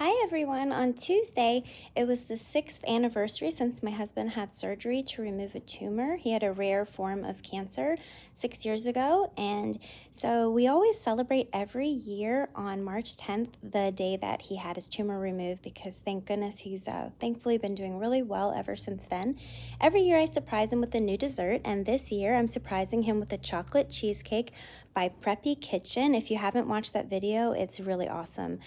Hi everyone. On Tuesday, it was the 6th anniversary since my husband had surgery to remove a tumor. He had a rare form of cancer 6 years ago, and so we always celebrate every year on March 10th, the day that he had his tumor removed, because thank goodness he's thankfully been doing really well ever since then. Every year I surprise him with a new dessert, and this year I'm surprising him with a chocolate cheesecake by Preppy Kitchen. If you haven't watched that video, it's really awesome.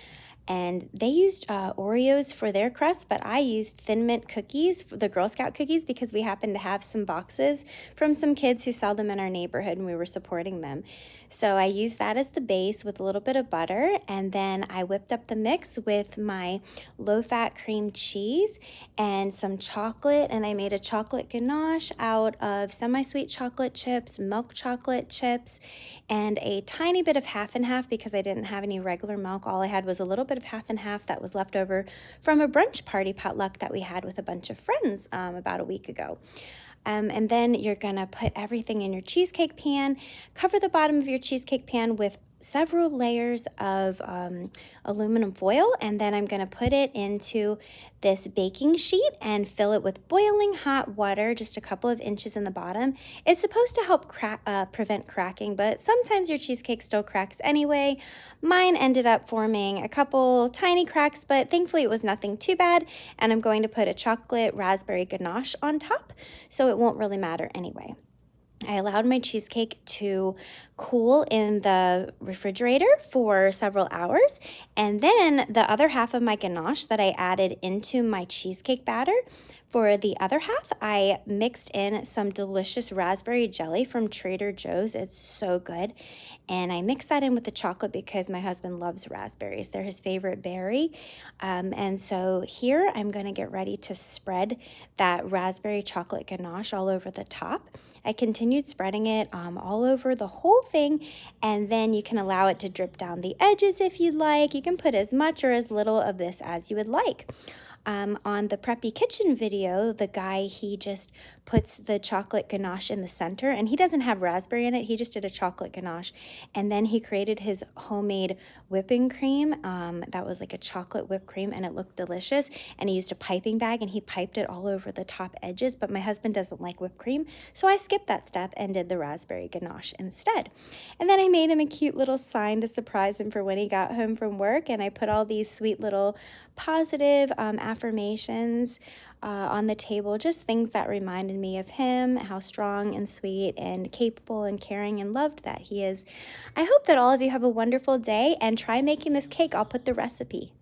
And they used Oreos for their crust, but I used Thin Mint cookies, the Girl Scout cookies, because we happened to have some boxes from some kids who sell them in our neighborhood and we were supporting them. So I used that as the base with a little bit of butter, and then I whipped up the mix with my low-fat cream cheese and some chocolate, and I made a chocolate ganache out of semi-sweet chocolate chips, milk chocolate chips, and a tiny bit of half and half because I didn't have any regular milk. All I had was a little bit of half and half that was left over from a brunch party potluck that we had with a bunch of friends about a week ago. And then you're gonna put everything in your cheesecake pan, cover the bottom of your cheesecake pan with several layers of aluminum foil, and then I'm gonna put it into this baking sheet and fill it with boiling hot water, just a couple of inches in the bottom. It's supposed to help prevent cracking, but sometimes your cheesecake still cracks anyway. Mine ended up forming a couple tiny cracks, but thankfully it was nothing too bad, and I'm going to put a chocolate raspberry ganache on top, so it won't really matter anyway. I allowed my cheesecake to cool in the refrigerator for several hours, and then the other half of my ganache that I added into my cheesecake batter, for the other half, I mixed in some delicious raspberry jelly from Trader Joe's. It's so good. And I mixed that in with the chocolate because my husband loves raspberries. They're his favorite berry. And so here I'm going to get ready to spread that raspberry chocolate ganache all over the top. I continued spreading it all over the whole thing, and then you can allow it to drip down the edges if you'd like. You can put as much or as little of this as you would like. On the Preppy Kitchen video, the guy, he just puts the chocolate ganache in the center, and he doesn't have raspberry in it. He just did a chocolate ganache, and then he created his homemade whipping cream. That was like a chocolate whipped cream, and it looked delicious, and he used a piping bag, and he piped it all over the top edges, but my husband doesn't like whipped cream, so I skipped that step and did the raspberry ganache instead. And then I made him a cute little sign to surprise him for when he got home from work, and I put all these sweet little positive affirmations on the table, just things that reminded me of him, how strong and sweet and capable and caring and loved that he is. I hope that all of you have a wonderful day and try making this cake. I'll put the recipe.